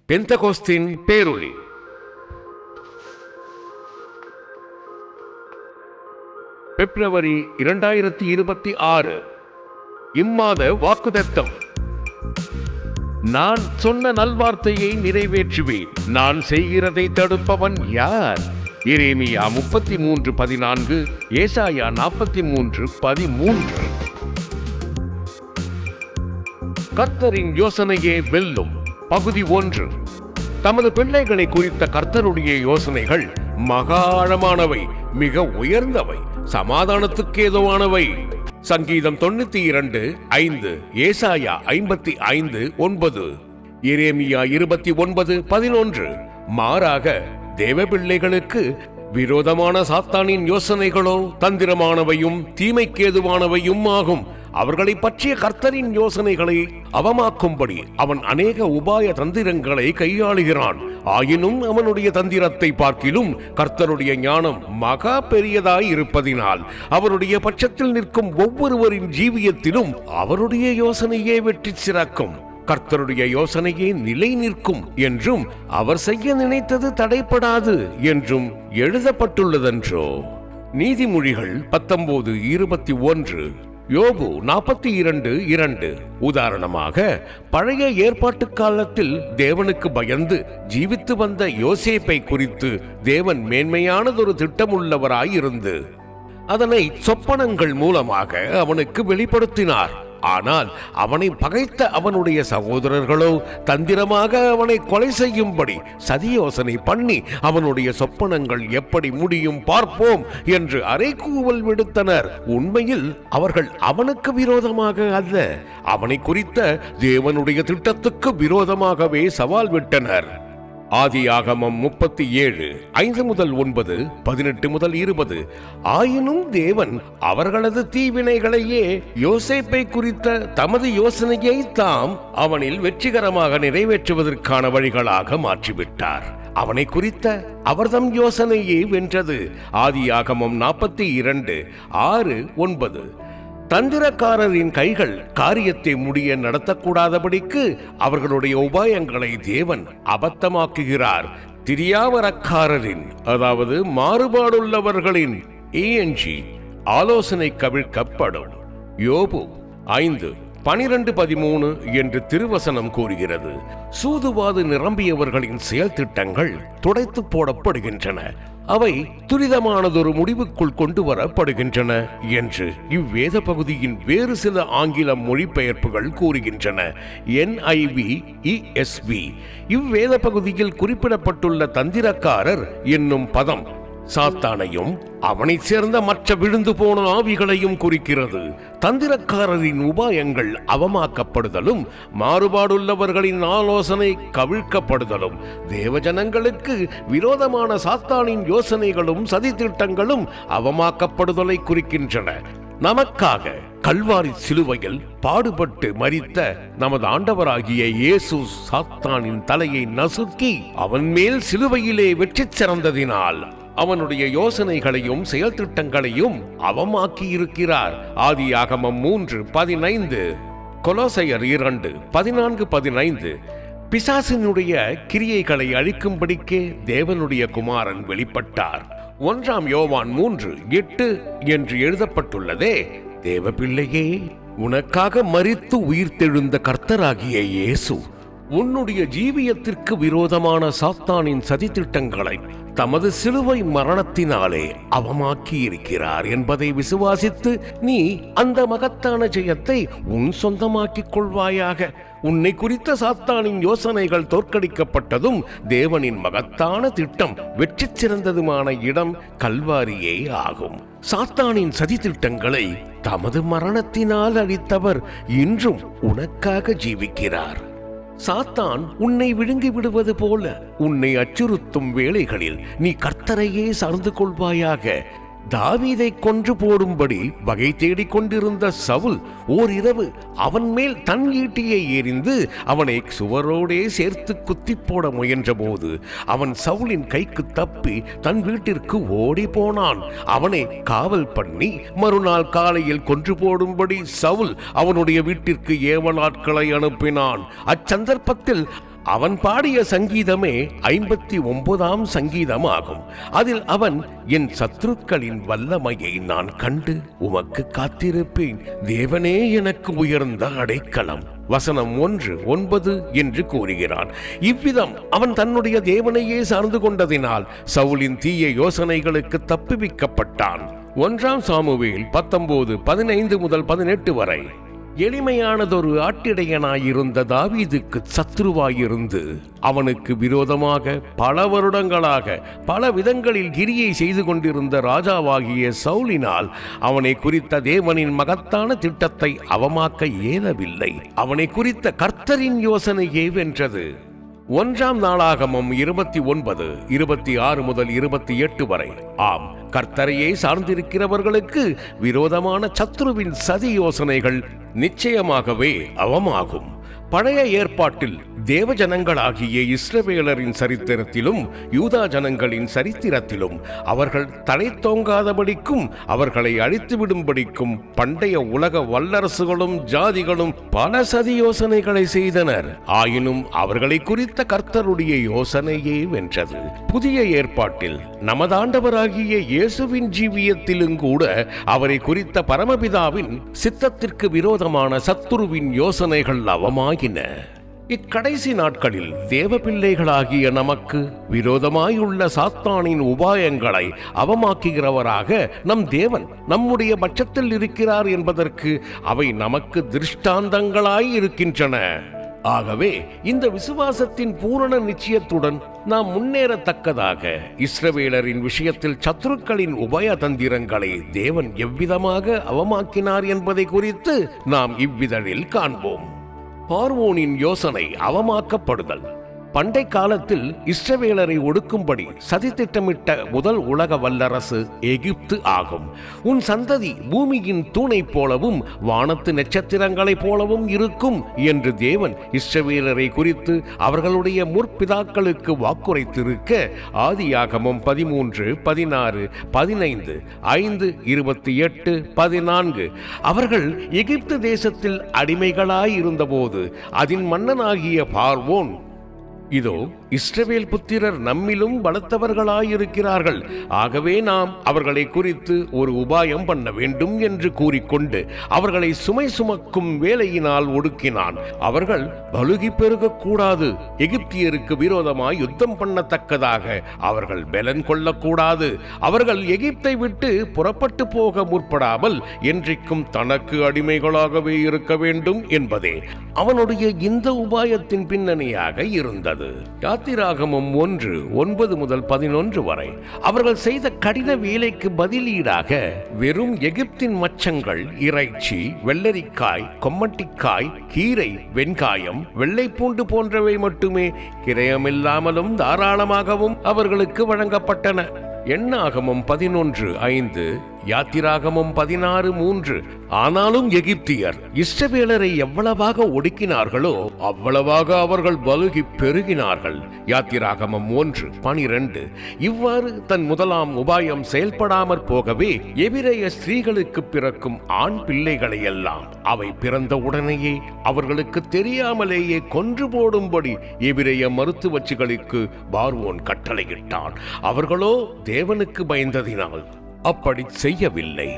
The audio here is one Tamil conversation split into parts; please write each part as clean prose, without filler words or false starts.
பெந்தகோஸ்தின் பேரொளி. பிப்ரவரி 2026. இம்மாத வாக்குத்தத்தம். நான் சொன்ன நல்வார்த்தையை நிறைவேற்றுவேன், நான் செய்கிறதை தடுப்பவன் யார்? எரேமியா 33:14, ஏசாயா 43:13. கர்த்தரின் யோசனையே வெல்லும். பகுதி 1. தமது பிள்ளைகளை குறித்த கர்த்தருடைய யோசனைகள் மகா ஆழமானவை, மிக உயர்ந்தவை, சமாதானத்துக்கு ஏதுவானவை. சங்கீதம் 92:5, ஏசாயா 55:9, எரேமியா 29:11. மாறாக தேவ பிள்ளைகளுக்கு விரோதமான சாத்தானின் யோசனைகளோ தந்திரமானவையும் தீமைக்கேதுவானவையும் ஆகும். அவர்களை பற்றிய கர்த்தரின் யோசனைகளை அவமாக்கும்படி அவன் அநேக உபாய தந்திரங்களை கையாளுகிறான். ஆயினும் அவனுடைய தந்திரத்தை பார்க்கிலும் கர்த்தருடைய ஞானம் மகா பெரியதாய் இருப்பதினால் அவருடைய பட்சத்தில் நிற்கும் ஒவ்வொருவரின் ஜீவியத்திலும் அவருடைய யோசனையே வெற்றி சிறக்கும். கர்த்தருடைய யோசனையே நிலை நிற்கும் என்றும் அவர் செய்ய நினைத்தது தடைப்படாது என்றும் எழுதப்பட்டுள்ளதென்றோ. நீதிமொழிகள் 19:21, யோபு 42:2. உதாரணமாக, பழைய ஏற்பாட்டு காலத்தில் தேவனுக்கு பயந்து ஜீவித்து வந்த யோசேப்பை குறித்து தேவன் மேன்மையானதொரு திட்டமுள்ளவராயிருந்து அதனை சொப்பனங்கள் மூலமாக அவனுக்கு வெளிப்படுத்தினார். ஆனால் அவனை பகைத்த அவனுடைய சகோதரர்களோ தந்திரமாக அவனை கொலை செய்யும்படி சதியோசனை பண்ணி அவனுடைய சொப்பனங்கள் எப்படி முடியும் பார்ப்போம் என்று அறைகூவல் விடுத்தனர். உண்மையில் அவர்கள் அவனுக்கு விரோதமாக அல்ல, அவனை குறித்த தேவனுடைய திட்டத்துக்கு விரோதமாகவே சவால் விட்டனர். ஆதியாகமம் 37:5-9, 18-20. ஆயினும் தேவன் அவர்களது தீவினைகளையே யோசேப்பை குறித்த தமது யோசனையை தாம் அவனில் வெற்றிகரமாக நிறைவேற்றுவதற்கான வழிகளாக மாற்றிவிட்டார். அவனை குறித்த அவர்தம் யோசனையே வென்றது. ஆதியாகமம் 42:6-9. தந்திரக்காரரின் கைகள் காரியத்தை முடிய நடத்தக்கூடாதபடிக்கு அவர்களுடைய உபாயங்களை தேவன் அபத்தமாக்குகிறார். திரியாவரக்காரரின், அதாவது மாறுபாடுள்ளவர்களின் ஆலோசனை கவிழ்க்கப்படும். யோபு 5:12-13 என்று திருவசனம் கூறுகிறது. சூதுவாது நிரம்பியவர்களின் செயல் திட்டங்கள் துடைத்து போடப்படுகின்றன, அவை துரிதமானதொரு முடிவுக்குள் கொண்டு வரப்படுகின்றன என்று இவ்வேத பகுதியின் வேறு சில ஆங்கில மொழிபெயர்ப்புகள் கூறுகின்றன. NIV, ESV. இவ்வேத பகுதியில் குறிப்பிடப்பட்டுள்ள தந்திரக்காரர் என்னும் பதம் சாத்தானையும் அவனைச் சேர்ந்த மற்ற விழுந்து போன ஆவிகளையும் குறிக்கிறது. தந்திரக்காரரின் உபாயங்கள் அவமாக்கப்படுதலும் மாறுபாடுள்ளவர்களின் ஆலோசனை கவிழ்க்கப்படுதலும் தேவஜனங்களுக்கு விரோதமான சாத்தானின் யோசனைகளும் சதித்திட்டங்களும் அவமாக்கப்படுதலை குறிக்கின்றன. நமக்காக கல்வாரி சிலுவையில் பாடுபட்டு மரித்த நமது ஆண்டவராகிய இயேசு சாத்தானின் தலையை நசுக்கி அவன் மேல் சிலுவையிலே வெற்றி சிறந்ததினால் அவனுடைய யோசனைகளையும் செயல் திட்டங்களையும் அவமாக்கி இருக்கிறார். ஆதியாகமம் 3:15, கொலோசையர் 2:14-15. பிசாசினுடைய கிரியைகளை அழிக்கும்படிக்கே தேவனுடைய குமாரன் வெளிப்பட்டார். 1 யோவான் 3:8 என்று எழுதப்பட்டுள்ளதே. தேவ பிள்ளையே, உனக்காக மரித்து உயிர்த்தெழுந்த கர்த்தராகிய இயேசு உன்னுடைய ஜீவியத்திற்கு விரோதமான சாத்தானின் சதித்திட்டங்களை தமது சிலுவை மரணத்தினாலே அவமாக்கி இருக்கிறார் என்பதை விசுவாசித்து நீ அந்த மகத்தான ஜெயத்தை உன் சொந்தமாக்கிக் கொள்வாயாக. உன்னை குறித்த சாத்தானின் யோசனைகள் தோற்கடிக்கப்பட்டதும் தேவனின் மகத்தான திட்டம் வெற்றி சிறந்ததுமான இடம் கல்வாரியே ஆகும். சாத்தானின் சதித்திட்டங்களை தமது மரணத்தினால் அழித்தவர் இன்றும் உனக்காக ஜீவிக்கிறார். சாத்தான் உன்னை விழுங்கி விடுவது போல உன்னை அச்சுறுத்தும் வேளைகளில் நீ கர்த்தரையே சார்ந்து கொள்வாயாக. தாவீதை கொன்று போடும்படி வகை தேடிக் கொண்டிருந்த சவுல் ஓரிரவு அவன் மேல் தன் ஈட்டியை எறிந்து அவனை சுவரோடே சேர்த்து குத்தி போட முயன்ற போது அவன் சவுலின் கைக்கு தப்பி தன் வீட்டிற்கு ஓடி போனான். அவனை காவல் பண்ணி மறுநாள் காலையில் கொன்று போடும்படி சவுல் அவனுடைய வீட்டிற்கு ஏவலாட்களை அனுப்பினான். அச்சந்தர்ப்பத்தில் அவன் பாடிய சங்கீதமே 59ஆம் சங்கீதம் ஆகும். அதில் அவன், என் சத்துருக்களின் வல்லமையை நான் கண்டு உமக்கு காத்திருப்பேன், தேவனே எனக்கு உயர்ந்த அடைக்கலம், வசனம் 1:9 என்று கூறுகிறான். இவ்விதம் அவன் தன்னுடைய தேவனையே சார்ந்து கொண்டதினால் சவுலின் தீய யோசனைகளுக்கு தப்புவிக்கப்பட்டான். 1 சாமுவேல் 19:15-18 வரை. எளிமையானதொரு ஆட்டிடையனாயிருந்த தாவீதுக்கு சத்துருவாயிருந்து அவனுக்கு விரோதமாக பல வருடங்களாக பல விதங்களில் கிரியை செய்து கொண்டிருந்த ராஜாவாகிய சவுலினால் அவனை குறித்த தேவனின் மகத்தான திட்டத்தை அவமாக்க இயலவில்லை. அவனை குறித்த கர்த்தரின் யோசனையே வென்றது. 1 நாளாகமம் 29:26-28 வரை. ஆம், கர்த்தரையே சார்ந்திருக்கிறவர்களுக்கு விரோதமான சத்துருவின் சதி யோசனைகள் நிச்சயமாகவே அவமாகும். பழைய ஏற்பாட்டில் தேவ ஜனங்களாகிய இஸ்ரவேலரின் சரித்திரத்திலும் யூதா ஜனங்களின் சரித்திரத்திலும் அவர்கள் தலை தோங்காதபடிக்கும் அவர்களை அழித்துவிடும்படிக்கும் பண்டைய உலக வல்லரசுகளும் ஜாதிகளும் பல சதி யோசனைகளை செய்தனர். ஆயினும் அவர்களை குறித்த கர்த்தருடைய யோசனையே வென்றது. புதிய ஏற்பாட்டில் நமதாண்டவராகிய இயேசுவின் ஜீவியத்திலும் கூட அவரை குறித்த பரமபிதாவின் சித்தத்திற்கு விரோதமான சத்துருவின் யோசனைகள் அவமாகின. இக்கடைசி நாட்களில் தேவ பிள்ளைகளாகிய நமக்கு விரோதமாயுள்ள சாத்தானின் உபாயங்களை அவமாக்குகிறவராக நம் தேவன் நம்முடைய பட்சத்தில் இருக்கிறார் என்பதற்கு அவை நமக்கு திருஷ்டாந்தங்களாய் இருக்கின்றன. ஆகவே இந்த விசுவாசத்தின் பூரண நிச்சயத்துடன் நாம் முன்னேறத்தக்கதாக இஸ்ரவேலரின் விஷயத்தில் சத்துருக்களின் உபயதந்திரங்களை தேவன் எவ்விதமாக அவமாக்கினார் என்பதை குறித்து நாம் இவ்விதழில் காண்போம். பார்வோனின் யோசனை அவமாக்கப்படுதல். பண்டை காலத்தில் இஸ்ரவேலரை ஒடுக்கும்படி சதி திட்டமிட்ட முதல் உலக வல்லரசு எகிப்து ஆகும். உன் சந்ததி பூமியின் தூணை போலவும் வானத்து நட்சத்திரங்களைப் போலவும் இருக்கும் என்று தேவன் இஸ்ரவேலரை குறித்து அவர்களுடைய முற்பிதாக்களுக்கு வாக்குரைத்திருக்க ஆதியாகமம் 13:16-15:5-28-14 அவர்கள் எகிப்து தேசத்தில் அடிமைகளாயிருந்தபோது அதன் மன்னனாகிய பார்வோன், இதோ இஸ்ரவேல் புத்திரர் நம்மிலும் பலத்தவர்களாயிருக்கிறார்கள், ஆகவே நாம் அவர்களை குறித்து ஒரு உபாயம் பண்ண வேண்டும் என்று கூறிக்கொண்டு அவர்களை சுமை சுமக்கும் வேலையினால் ஒடுக்கினான். அவர்கள் பலுகி பெருகக்கூடாது, எகிப்தியருக்கு விரோதமாய் யுத்தம் பண்ணத்தக்கதாக அவர்கள் பலன் கொள்ளக்கூடாது, அவர்கள் எகிப்தை விட்டு புறப்பட்டு போக முற்படாமல் என்றைக்கும் தனக்கு அடிமைகளாகவே இருக்க வேண்டும் என்பதே அவனுடைய இந்த உபாயத்தின் பின்னணியாக இருந்தது. யாத்திராகமம் 1:9-11 வரை. அவர்கள் செய்த கடின வேலைக்கு பதிலீடாக வெறும் எகிப்தின் மச்சங்கள், இறைச்சி, வெள்ளரிக்காய், கொம்மட்டிக்காய், கீரை, வெங்காயம், வெள்ளைப்பூண்டு போன்றவை மட்டுமே கிரயமில்லாமலும் தாராளமாகவும் அவர்களுக்கு வழங்கப்பட்டன. எண்ணாகமம் 11:5, யாத்திராகமம் 16:3. ஆனாலும் எகிப்தியர் இஸ்ரவேலரை எவ்வளவாக ஒடுக்கினார்களோ அவ்வளவாக அவர்கள் பலுகி பெருகினார்கள். யாத்திராகமம் 1:12. இவ்வாறு தன் முதலாம் உபாயம் செயல்படாமற் போகவே எபிரேய ஸ்திரீகளுக்கு பிறக்கும் ஆண் பிள்ளைகளை எல்லாம் அவை பிறந்த உடனேயே அவர்களுக்கு தெரியாமலேயே கொன்று போடும்படி எபிரேய மருத்துவச்சிகளுக்கு பார்வோன் கட்டளையிட்டான். அவர்களோ தேவனுக்கு பயந்ததினால் அப்படி செய்யவில்லை.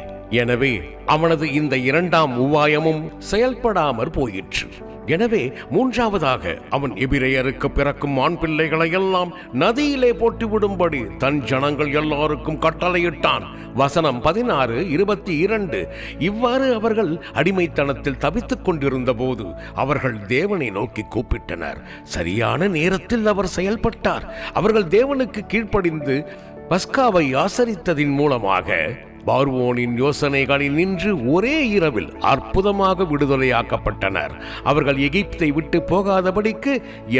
எனவே அவனது இந்த இரண்டாம் உபாயமும் செயல்படாமற் போயிற்று. எனவே மூன்றாவதாக அவன் எபிரேயருக்கு பிறக்கும் ஆண் பிள்ளைகளை எல்லாம் நதியிலே போட்டுவிடும்படி தன் ஜனங்கள் எல்லாருக்கும் கட்டளையிட்டான். வசனம் 16-22. இவ்வாறு அவர்கள் அடிமைத்தனத்தில் தவித்துக் கொண்டிருந்த போது அவர்கள் தேவனை நோக்கி கூப்பிட்டனர். சரியான நேரத்தில் அவர் செயல்பட்டார். அவர்கள் தேவனுக்கு கீழ்ப்படிந்து பஸ்காவை ஆசரித்ததின் மூலமாக பார்வோனின் யோசனைகளில் நின்று ஒரே இரவில் அற்புதமாக விடுதலையாக்கப்பட்டனர். அவர்கள் எகிப்தை விட்டு போகாதபடிக்கு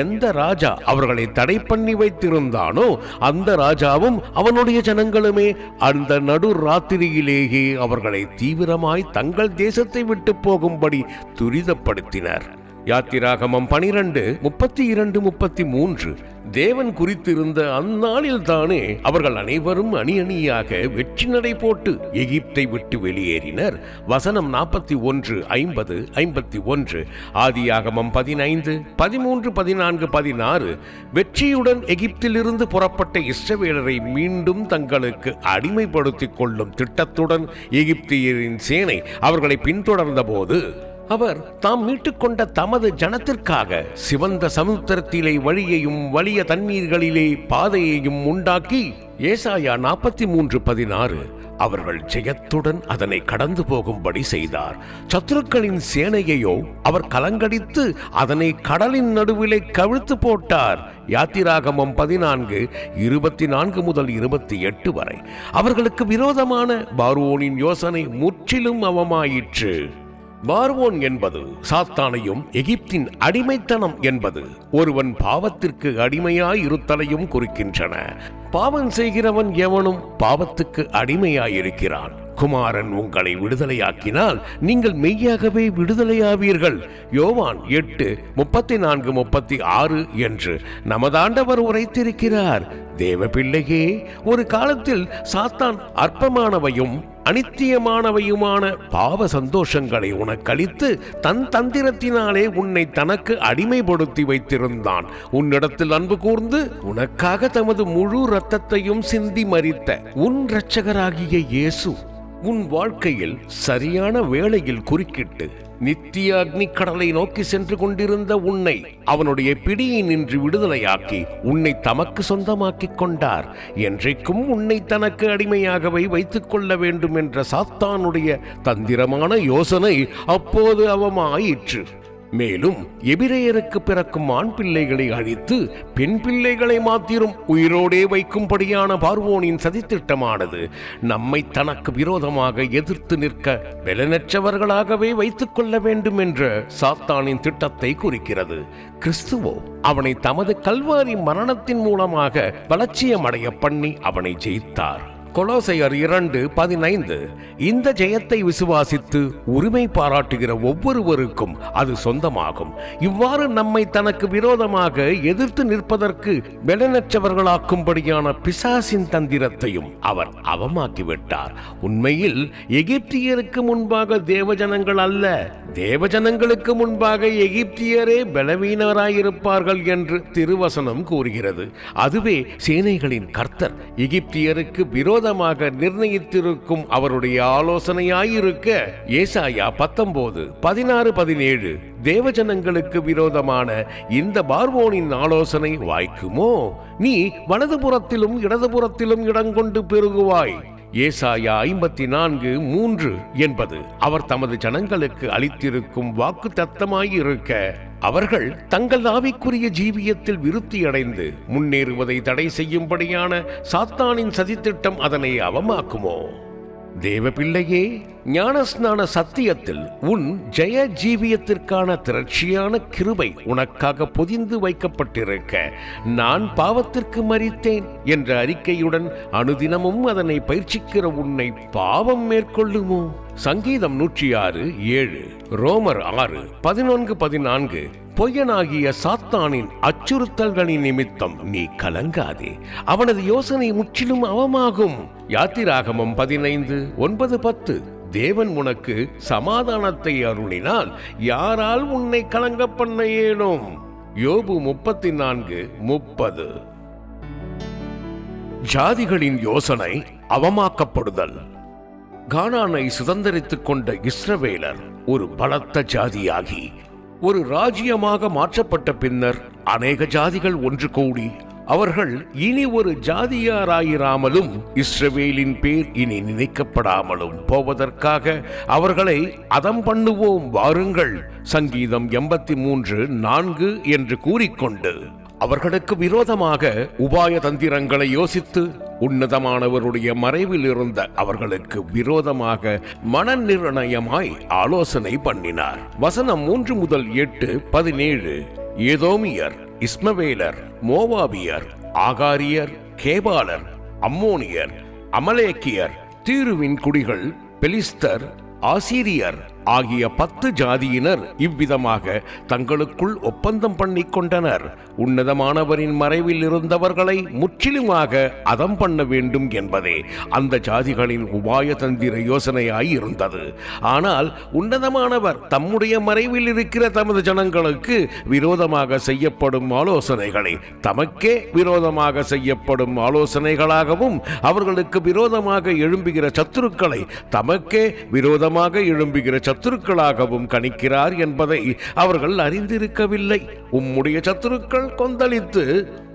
எந்த ராஜா அவர்களை தடை பண்ணி வைத்திருந்தானோ அந்த ராஜாவும் அவனுடைய ஜனங்களுமே அந்த நடு ராத்திரியிலேயே அவர்களை தீவிரமாய் தங்கள் தேசத்தை விட்டு போகும்படி துரிதப்படுத்தினர். யாத்திராகமம் 12:32-33, தேவன் குறித்திருந்த அந்நாளில் தானே அவர்கள் அனைவரும் அணி அணியாக வெற்றி நடை போட்டு எகிப்தை விட்டு வெளியேறினர். வசனம் 41, 50, 51, ஆதியாகமம் 15, 13, 14, 16. வெற்றியுடன் எகிப்திலிருந்து புறப்பட்ட இஸ்ரவேலரை மீண்டும் தங்களுக்கு அடிமைப்படுத்திக் கொள்ளும் திட்டத்துடன் எகிப்தியரின் சேனை அவர்களை பின்தொடர்ந்த போது அவர் தாம் மீட்டுக்கொண்ட தமது ஜனத்திற்காக சிவந்த சமுத்திரத்திலே வழியையும் வலிய தண்ணீர்களிலே பாதையையும் உண்டாக்கி, ஏசாயா 43:16, அவர்கள் ஜெயத்துடன் அதனை கடந்து போகும்படி செய்தார். சத்துருக்களின் சேனையையோ அவர் கலங்கடித்து அதனை கடலின் நடுவிலே கவிழ்த்து போட்டார். யாத்திராகமம் 14, 24 முதல் 28 வரை. அவர்களுக்கு விரோதமான பார்வோனின் யோசனை முற்றிலும் அவமாயிற்று. பார்வோன் என்பது சாத்தானையும் எகிப்தின் அடிமைத்தனம் என்பது ஒருவன் பாவத்திற்கு அடிமையாயிருத்தலையும் குறிக்கின்றன. பாவம் செய்கிறவன் எவனும் பாவத்துக்கு அடிமையாயிருக்கிறான். குமாரன் உங்களை விடுதலையாக்கினால் நீங்கள் மெய்யாகவே விடுதலையாவீர்கள். யோவான் 8:34-36 என்று நமதாண்டவர் உரைத்திருக்கிறார். தேவ பிள்ளையே, ஒரு காலத்தில் சாத்தான் அற்பமானவையும் அனித்தியமானவையுமான பாவ சந்தோஷங்களை உனக்களித்து தன் தந்திரத்தினாலே உன்னை தனக்கு அடிமைப்படுத்தி வைத்திருந்தான். உன்னிடத்தில் அன்பு கூர்ந்து உனக்காக தமது முழு இரத்தத்தையும் சிந்தி மரித்த உன் இரட்சகராகிய இயேசு உன் வாழ்க்கையில் சரியான வேளையில் குறுக்கிட்டு நித்திய அக்னி கடலை நோக்கி சென்று கொண்டிருந்த உன்னை அவனுடைய பிடியை நின்று விடுதலையாக்கி உன்னை தமக்கு சொந்தமாக்கிக் கொண்டார். என்றைக்கும் உன்னை தனக்கு அடிமையாகவே வைத்துக் கொள்ள வேண்டும் என்ற சாத்தானுடைய தந்திரமான யோசனை அப்போது அவமாயிற்று. மேலும் எபிரேயருக்கு பிறக்கும் ஆண் பிள்ளைகளை அழித்து பெண் பிள்ளைகளை மாத்திரம் உயிரோடே வைக்கும்படியான பார்வோனின் சதித்திட்டமானது நம்மை தனக்கு விரோதமாக எதிர்த்து நிற்க பலனற்றவர்களாகவே வைத்துக் கொள்ள வேண்டும் என்ற சாத்தானின் திட்டத்தை குறிக்கிறது. கிறிஸ்துவோ அவனை தமது கல்வாரி மரணத்தின் மூலமாக பலட்சியமடைய பண்ணி அவனை ஜெயித்தார். கொலோசையர் 2:15. இந்த ஜெயத்தை விசுவாசித்து உரிமை பாராட்டுகிற ஒவ்வொருவருக்கும் அது சொந்தமாகும். இவ்வாறு நம்மை தனக்கு விரோதமாக எதிர்த்து நிற்பதற்கு பலனற்றவர்களாக்கும்படியான பிசாசின் தந்திரத்தையும் அவர் அவமாக்கிவிட்டார். உண்மையில் எகிப்தியருக்கு முன்பாக தேவஜனங்கள் அல்ல, தேவஜனங்களுக்கு முன்பாக எகிப்தியரே பலவீனராயிருப்பார்கள் என்று திருவசனம் கூறுகிறது. அதுவே சேனைகளின் கர்த்தர் எகிப்தியருக்கு விரோதமாக நிர்ணயித்திருக்கும் அவருடைய ஆலோசனையாயிருக்க. ஏசாயா 19:16-17. தேவஜனங்களுக்கு விரோதமான இந்த பார்வோனின் ஆலோசனை வாய்க்குமோ? நீ வலதுபுறத்திலும் இடதுபுறத்திலும் இடங்கொண்டு பெருகுவாய். ஏசாயா 54:3 என்பது அவர் தமது ஜனங்களுக்கு அளித்திருக்கும் வாக்கு தத்தமாயிருக்க. அவர்கள் தங்கள் ஆவிக்குரிய ஜீவியத்தில் விருத்தியடைந்து முன்னேறுவதை தடை செய்யும்படியான சாத்தானின் சதித்திட்டம் அதனை அவமாக்குமோ? தேவ பிள்ளையே, ஞானஸ்நான சத்தியத்தில் உன் ஜெய ஜீவியத்திற்கான திரட்சியான கிருபை உனக்காக பொதிந்து வைக்கப்பட்டிருக்க, நான் பாவத்திற்கு மரித்தேன் என்ற அறிக்கையுடன் அனுதினமும் அதனை பயிற்சிக்கிற உன்னை பாவம் மேற்கொள்ளுமோ? சங்கீதம் 106:7, ரோமர் 6:11-14. பொய்யனாகிய சாத்தானின் அச்சுறுத்தல்களின் நிமித்தம் நீ கலங்காதே, அவனது யோசனை முற்றிலும் அவமாகும். யாத்திராகமம் 15:9-10. தேவன் உனக்கு சமாதானத்தை அருளினால் யாரால் உன்னை கலங்க பண்ண இயலும்? யோபு 34:30. ஜாதிகளின் யோசனை அவமாக்கப்படுதல். கானானை சுதந்தரித்துக் கொண்ட இஸ்ரவேலர் ஒரு பலத்த ஜாதியாகி ஒரு ராஜ்யமாக மாற்றப்பட்ட பின்னர் அநேக ஜாதிகள் ஒன்று கூடி அவர்கள் இனி ஒரு ஜாதியாராயிராமலும் இஸ்ரவேலின் பேர் இனி நினைக்கப்படாமலும் போவதற்காக அவர்களை அதம் பண்ணுவோம் வாருங்கள், சங்கீதம் 83:4 என்று கூறிக்கொண்டு அவர்களுக்கு விரோதமாக உபாய தந்திரங்களை யோசித்து உன்னதமானவருடைய மறைவில் இருந்த அவர்களுக்கு விரோதமாக மனநிர்ணயமாய் ஆலோசனை பண்ணினார். வசனம் 3-8, 17. ஏதோமியர், இஸ்மவேலர், மோவாபியர், ஆகாரியர், கேபாலர், அம்மோனியர், அமலேக்கியர், தீருவின் குடிகள், பெலிஸ்தர், ஆசீரியர், ஆகிய 10 ஜாதியினர் இவ்விதமாக தங்களுக்குள் ஒப்பந்தம் பண்ணிக் கொண்டனர். உன்னதமானவரின் மறைவில் இருந்தவர்களை முற்றிலுமாக அதம் பண்ண வேண்டும் என்பதே அந்த ஜாதிகளின் உபாய தந்திர யோசனையாய் இருந்தது. ஆனால் உன்னதமானவர் தம்முடைய மறைவில் இருக்கிற தமது ஜனங்களுக்கு விரோதமாக செய்யப்படும் ஆலோசனைகளை தமக்கே விரோதமாக செய்யப்படும் ஆலோசனைகளாகவும், அவர்களுக்கு விரோதமாக எழும்புகிற சத்துருக்களை தமக்கே விரோதமாக எழும்புகிற சத்துருக்களாகவும் கணிக்கிறார் என்பதை அவர்கள் அறிந்திருக்கவில்லை. உம்முடைய சத்துருக்கள் கொந்தளித்து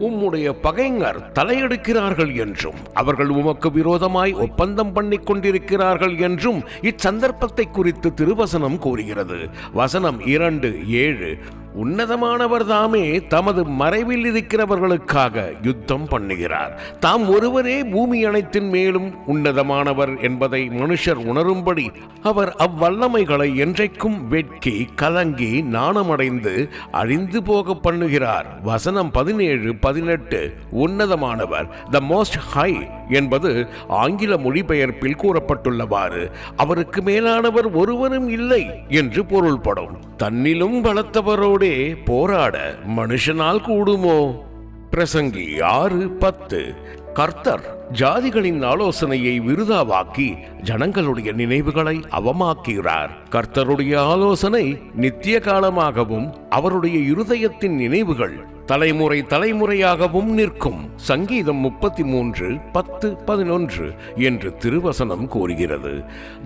உம்முடைய பகைஞர் தலையெடுக்கிறார்கள் என்றும், அவர்கள் உமக்கு விரோதமாய் ஒப்பந்தம் பண்ணிக் கொண்டிருக்கிறார்கள் என்றும் இச்சந்தர்ப்பத்தை குறித்து திருவசனம் கூறுகிறது. வசனம் 2:7 உன்னதமானவர் தாமே தமது மறைவில் இருக்கிறவர்களுக்காக யுத்தம் பண்ணுகிறார். தாம் ஒருவரே பூமி அனைத்தின் மேலும் உன்னதமானவர் என்பதை மனுஷர் உணரும்படி அவர் அவ்வல்லமைகளை என்றைக்கும் வெட்கி கலங்கி நாணமடைந்து அழிந்து போக பண்ணுகிறார். வசனம் 17-18 உன்னதமானவர் த மோஸ்ட் ஹை என்பது ஆங்கில மொழிபெயர்ப்பில் கூறப்பட்டுள்ளவாறு அவருக்கு மேலானவர் ஒருவரும் இல்லை என்று பொருள்படும். தன்னிலும் பலத்தவரோடே போராட மனுஷனால் கூடுமோ? பிரசங்கி 6:10 கர்த்தர் ஜாதிகளின் ஆலோசனையை விருதாவாக்கி ஜனங்களுடைய நினைவுகளை அவமாக்குகிறார். கர்த்தருடைய ஆலோசனை நித்திய காலமாகவும் அவருடைய இருதயத்தின் நினைவுகள் தலைமுறை தலைமுறையாகவும் நிற்கும். சங்கீதம் 33:10-11 என்று திருவசனம் கூறுகிறது.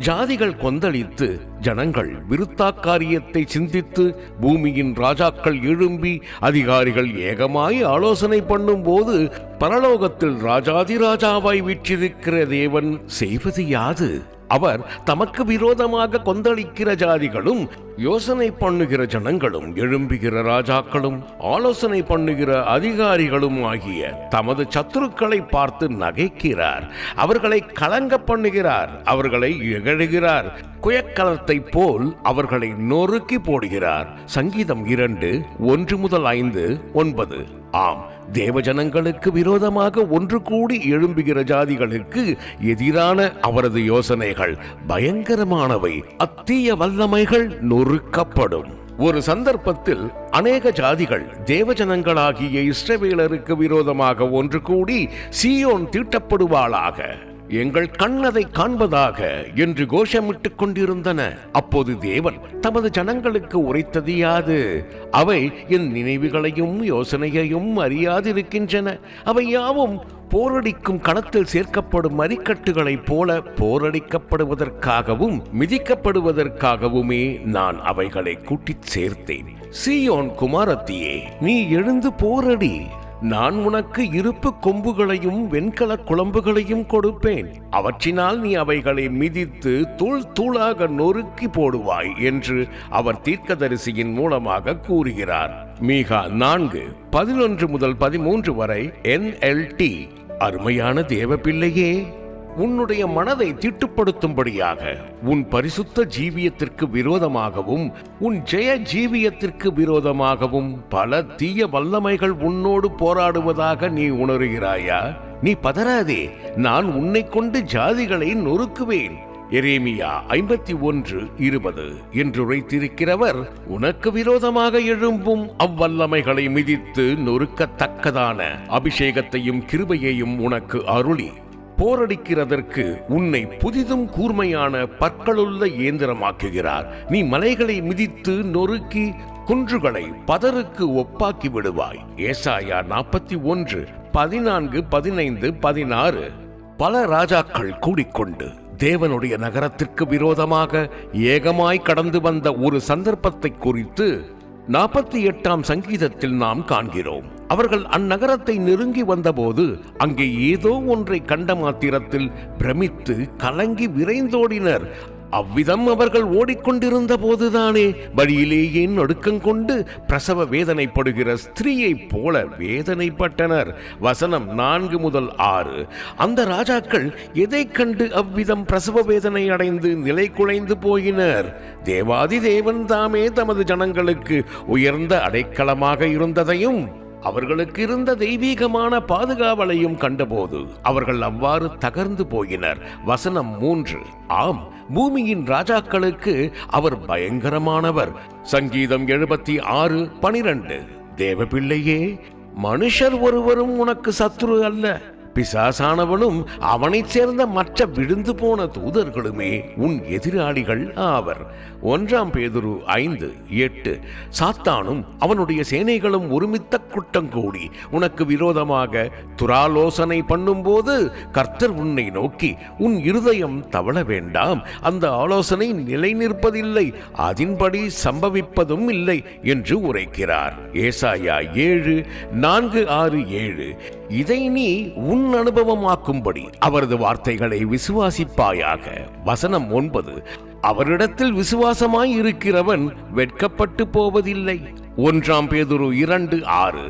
ஜாதிகள் கொந்தளித்து ஜனங்கள் விருத்தாக்காரியத்தை சிந்தித்து பூமியின் ராஜாக்கள் எழும்பி அதிகாரிகள் ஏகமாய் ஆலோசனை பண்ணும் போது பரலோகத்தில் ராஜாதி ராஜாவாய் வீற்றிருக்கிற தேவன் செய்வது யாது? அவர் தமக்கு விரோதமாக கொந்தளிக்கிற ஜாதிகளும் யோசனை பண்ணுகிற ஜனங்களும் எழும்புகிற ராஜாக்களும் ஆலோசனை பண்ணுகிற அதிகாரிகளும் ஆகிய தமது சத்துருக்களை பார்த்து நகைக்கிறார். அவர்களை கலங்க பண்ணுகிறார். அவர்களை இகழுகிறார். குயக்கலத்தை போல் அவர்களை நொறுக்கி போடுகிறார். சங்கீதம் 2:1-5-9 ஆம், தேவஜனங்களுக்கு விரோதமாக ஒன்று கூடி எழும்புகிற ஜாதிகளுக்கு எதிரான அவரது யோசனைகள் பயங்கரமானவை. அத்தீய வல்லமைகள் நொறுக்கப்படும். ஒரு சந்தர்ப்பத்தில் அநேக ஜாதிகள் தேவஜனங்களாகிய இஸ்ரவேலருக்கு விரோதமாக ஒன்று கூடி சீயோன் தீட்டப்படுவாளாக, எங்கள் கண்ணதை காண்பதாக என்று கோஷமிட்டுக் கொண்டிருந்தன. அப்போது தேவன் தமது ஜனங்களுக்கு உரைத்தது யாது? அவை என் நினைவுகளையும் யோசனையையும் அறியாதிருக்கின்றன. அவை யாவும் போரடிக்கும் களத்தில் சேர்க்கப்படும் அரிக்கட்டுகளைப் போல போரடிக்கப்படுவதற்காகவும் மிதிக்கப்படுவதற்காகவுமே நான் அவைகளை கூட்டிச் சேர்த்தேன். சீயோன் குமாரத்தியே, நீ எழுந்து போரடி. நான் உனக்கு இருப்பு கொம்புகளையும் வெண்கல குழம்புகளையும் கொடுப்பேன். அவற்றினால் நீ அவைகளை மிதித்து தூள் தூளாக நொறுக்கி போடுவாய் என்று அவர் தீர்க்கதரிசியின் மூலமாக கூறுகிறார். மீகா 4:11-13 வரை NLT. அருமையான தேவ பிள்ளையே, உன்னுடைய மனதை தீட்டுப்படுத்தும்படியாக உன் பரிசுத்த ஜீவியத்திற்கு விரோதமாகவும் உன் ஜெய ஜீவியத்திற்கு விரோதமாகவும் பல தீய வல்லமைகள் உன்னோடு போராடுவதாக நீ உணர்கிறாயா? நீ பதறாதே, நான் உன்னை கொண்டு ஜாதிகளை நொறுக்குவேன். எரேமியா 51:20 என்று உரைத்திருக்கிறவர் உனக்கு விரோதமாக எழும்பும் அவ்வல்லமைகளை மிதித்து நொறுக்கத்தக்கதான அபிஷேகத்தையும் கிருபையையும் உனக்கு அருளி போரடிக்கிறதற்கு உன்னை புதிதும் கூர்மையான பற்களுள்ள இயந்திரமாக்குகிறார். நீ மலைகளை மிதித்து நொறுக்கி குன்றுகளை பதருக்கு ஒப்பாக்கி விடுவாய். ஏசாயா 41:14-15-16 பல ராஜாக்கள் கூடிக்கொண்டு தேவனுடைய நகரத்திற்கு விரோதமாக ஏகமாய் கடந்து வந்த ஒரு சந்தர்ப்பத்தை குறித்து 48ஆம் சங்கீதத்தில் நாம் காண்கிறோம். அவர்கள் அந்நகரத்தை நெருங்கி வந்தபோது அங்கே ஏதோ ஒன்றை கண்ட மாத்திரத்தில் பிரமித்து கலங்கி விரைந்தோடினர். அவ்விதம் அவர்கள் ஓடிக்கொண்டிருந்த போதுதானே வழியிலேயே நடுக்கங்கொண்டு பிரசவ வேதனைப்படுகிற ஸ்திரீயைப் போல வேதனைப்பட்டனர். வசனம் 4-6. அந்த ராஜாக்கள் எதை கண்டு அவ்விதம் பிரசவ வேதனை அடைந்து நிலை குலைந்து போயினர்? தேவாதி தேவன் தாமே தமது ஜனங்களுக்கு உயர்ந்த அடைக்கலமாக இருந்ததையும் அவர்களுக்கு இருந்த தெய்வீகமான பாதுகாவலையும் கண்டபோது அவர்கள் அவ்வாறு தகர்ந்து போயினர். வசனம் 3. ஆம், பூமியின் ராஜாக்களுக்கு அவர் பயங்கரமானவர். சங்கீதம் 76:12. தேவபிள்ளையே, மனுஷர் ஒருவரும் உனக்கு சத்துரு அல்ல. பிசாசானவனும் அவனைச் சேர்ந்த மற்ற விழுந்து போன தூதர்களுமே உன் எதிராளிகள் ஆவர். 1 பேதுரு 5:8. சாத்தானும் அவனுடைய சேனைகளும் ஒருமித்த கூட்டம் கூடி உனக்கு விரோதமாக துராலோசனை பண்ணும்போது கர்த்தர் உன்னை நோக்கி, உன் இருதயம் தவள வேண்டாம், அந்த ஆலோசனை நிலை நிற்பதில்லை, அதன்படி சம்பவிப்பதும் இல்லை என்று உரைக்கிறார். ஏசாயா 7:4-6-7. இதை நீ உன் அனுபவமாக்கும்படி அவரது வார்த்தைகளை விசுவாசிப்பாயாக. வசனம் 9. அவரிடத்தில் விசுவாசமாய் இருக்கிறவன் வெட்கப்பட்டு போவதில்லை. 1 பேதுரு 2:6.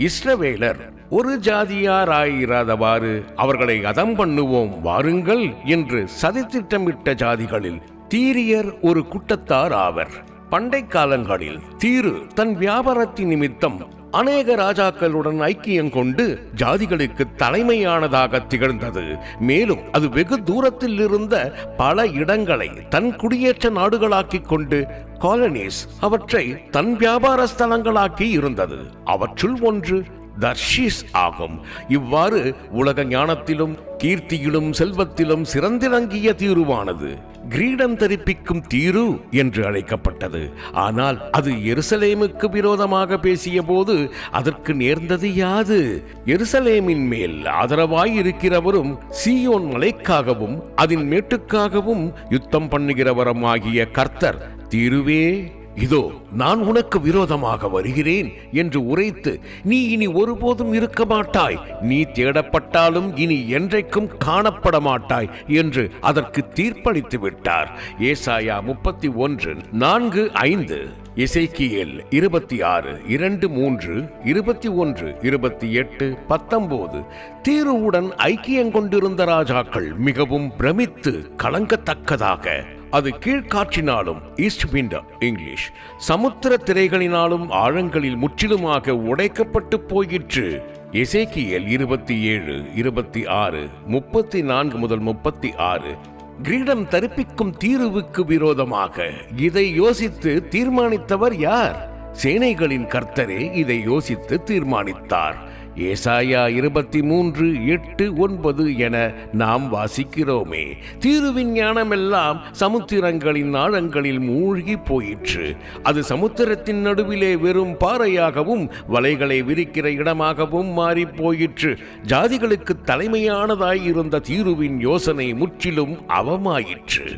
இஸ்ரவேலர் ஒரு ஜாதியாராயிராதவாறு அவர்களை அதம் பண்ணுவோம் வாருங்கள் என்று சதித்திட்டமிட்ட ஜாதிகளில் தீரியர் ஒரு கூட்டத்தார் ஆவர். பண்டை காலங்களில் தீரு தன் வியாபாரத்தின் நிமித்தம் அநேக ராஜாக்களுடன் ஐக்கியம் கொண்டு ஜாதிகளுக்கு தலைமையானதாக திகழ்ந்தது. மேலும் அது வெகு தூரத்தில் இருந்த பல இடங்களை தன் குடியேற்ற நாடுகளாக்கிக் கொண்டு காலனிஸ் அவற்றை தன் வியாபார ஸ்தலங்களாக்கி இருந்தது. அவற்றுள் ஒன்று தர்ஷீஸ் ஆகும். இவ்வாறு உலக ஞானத்திலும் கீர்த்தியிலும் செல்வத்திலும் சிறந்திறங்கிய தீருவானது கிரீடம் தரிப்பிக்கும் தீரு என்று அழைக்கப்பட்டது. ஆனால் அது எருசலேமுக்கு விரோதமாக பேசிய போது அதற்கு நேர்ந்தது யாது? எருசலேமின் மேல் ஆதரவாய் இருக்கிறவரும் சீயோன் மலைக்காகவும் அதன் மேட்டுக்காகவும் யுத்தம் பண்ணுகிறவரும் ஆகிய கர்த்தர், தீருவே, இதோ நான் உனக்கு விரோதமாக வருகிறேன் என்று உரைத்து நீ இனி ஒருபோதும் இருக்க மாட்டாய், நீ தேடப்பட்டாலும் இனி என்றைக்கும் காணப்பட மாட்டாய் என்று அதற்கு தீர்ப்பளித்து விட்டார். ஏசாயா 31:4-5. எசேக்கியேல் 26:2-3, 21-28-19. தீருவுடன் ஐக்கியம் கொண்டிருந்த ராஜாக்கள் மிகவும் பிரமித்து கலங்கத்தக்கதாக அது கீழ்காற்றினாலும் ஈஸ்ட் விண்ட் இங்கிலீஷ் சமுத்திர திரைகளினாலும் ஆழங்களில் முற்றிலுமாக உடைக்கப்பட்டு போயிற்று. எசேக்கியேல் 27:26, 34-36. கிரீடம் தரிப்பிக்கும் தீருவுக்கு விரோதமாக இதை யோசித்து தீர்மானித்தவர் யார்? சேனைகளின் கர்த்தரே இதை யோசித்து தீர்மானித்தார். ஏசாயா 23:8-9 என நாம் வாசிக்கிறோமே. தீருவின் ஞானமெல்லாம் சமுத்திரங்களின் ஆழங்களில் மூழ்கி போயிற்று. அது சமுத்திரத்தின் நடுவிலே வெறும் பாறையாகவும் வலைகளை விரிக்கிற இடமாகவும் மாறி போயிற்று. ஜாதிகளுக்கு தலைமையானதாய் இருந்த தீருவின் யோசனை முற்றிலும் அவமாயிற்று.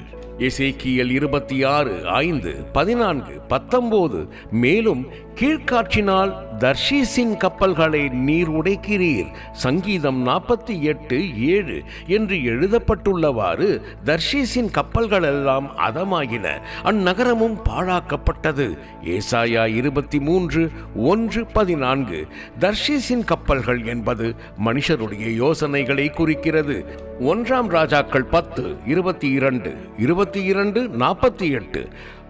எசேக்கியேல் 26:5, 14, 19. மேலும் கீழ்காற்றினால் தர்ஷீஸின் கப்பல்களை நீர் உடைக்கிறீர். சங்கீதம் 48:7 என்று எழுதப்பட்டுள்ளவாறு தர்ஷீஸின் கப்பல்கள் எல்லாம் அதமாயின, அந்நகரமும் பாழாக்கப்பட்டது. ஏசாயா 23:1-14. தர்ஷீஸின் கப்பல்கள் என்பது மனுஷருடைய யோசனைகளை குறிக்கிறது. 1 ராஜாக்கள் 10:22-22-48.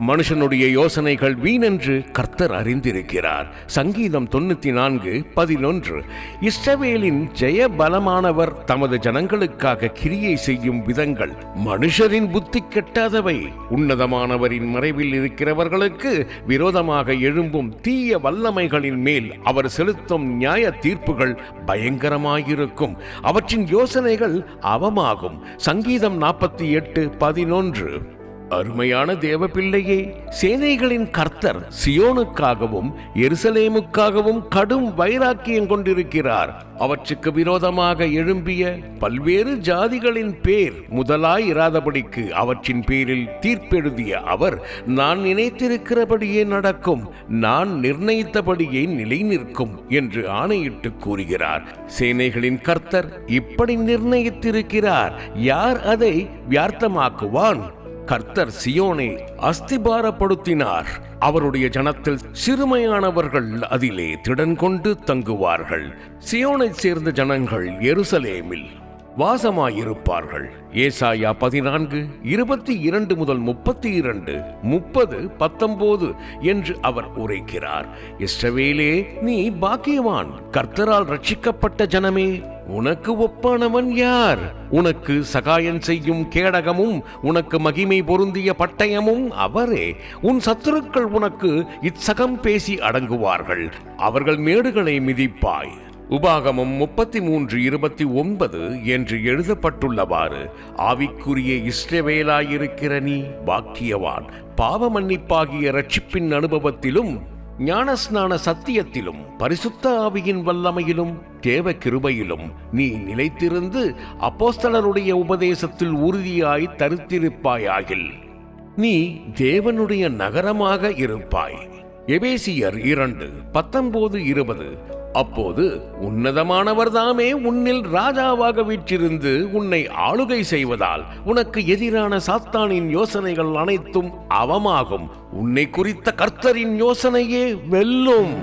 மனுஷனுடைய யோசனைகள் வீணென்று கர்த்தர் அறிந்திருக்கிறார். சங்கீதம் 94:11. இஸ்ரவேலின் ஜெய பலமானவர் தமது ஜனங்களுக்காக கிரியை செய்யும் விதங்கள் மனுஷரின் புத்தி கெட்டாதவை. உன்னதமானவரின் மறைவில் இருக்கிறவர்களுக்கு விரோதமாக எழும்பும் தீய வல்லமைகளின் மேல் அவர் செலுத்தும் நியாய தீர்ப்புகள் பயங்கரமாயிருக்கும். அவற்றின் யோசனைகள் அவமாகும். சங்கீதம் 48:11. அருமையான தேவ பிள்ளையே, சேனைகளின் கர்த்தர் சியோனுக்காகவும் எருசலேமுக்காகவும் கடும் வைராக்கியம் கொண்டிருக்கிறார். அவற்றுக்கு விரோதமாக எழும்பிய பல்வேறு ஜாதிகளின் பேர் முதலாய் இராதபடிக்கு அவற்றின் பேரில் தீர்ப்பெழுதிய அவர், நான் நினைத்திருக்கிறபடியே நடக்கும், நான் நிர்ணயித்தபடியே நிலை நிற்கும் என்று ஆணையிட்டு கூறுகிறார். சேனைகளின் கர்த்தர் இப்படி நிர்ணயித்திருக்கிறார். யார் அதை வியார்த்தமாக்குவான்? கர்த்தர் சியோனை அஸ்திபாரப்படுத்தினார். அவருடைய ஜனத்தில் சிறுமையானவர்கள் அதிலே திடன் கொண்டு தங்குவார்கள். சியோனை சேர்ந்த ஜனங்கள் எருசலேமில் வாசமாயிருப்பார்கள். ஏசாயா 14:22 முதல் 32, 30, 19 என்று அவர் உரைக்கிறார். இஸ்ரவேலே, நீ பாக்கியவான், கர்த்தரால் ரட்சிக்கப்பட்ட ஜனமே, உனக்கு ஒப்பானவன் யார்? உனக்கு சகாயம் செய்யும் கேடகமும் உனக்கு மகிமை பொருந்திய பட்டயமும் அவரே. உன் சத்துருக்கள் உனக்கு இச்சகம் பேசி அடங்குவார்கள், அவர்கள் மேடுகளை மிதிப்பாய். உபாகமம் 33:29 என்று எழுதப்பட்டுள்ளவாறு ஆவிக்குரிய இஸ்ரவேலாயிருக்கிற நீ பாக்கியவான். பாவ மன்னிப்பாகிய ரட்சிப்பின் அனுபவத்திலும் ஞானஸ்நான சத்தியத்திலும் பரிசுத்த ஆவியின் வல்லமையிலும் தேவ கிருபையிலும் நீ நிலைத்திருந்து அப்போஸ்தலருடைய உபதேசத்தில் உறுதியாய் தரித்திருப்பாயாகில் நீ தேவனுடைய நகரமாக இருப்பாய். எபேசியர் 2:19-20. அப்போது உன்னதமானவர் தாமே உன்னில் ராஜாவாக வீற்றிருந்து உன்னை ஆளுகை செய்வதால் உனக்கு எதிரான சாத்தானின் யோசனைகள் அனைத்தும் அவமாகும். உன்னை குறித்த கர்த்தரின் யோசனையே வெல்லும்.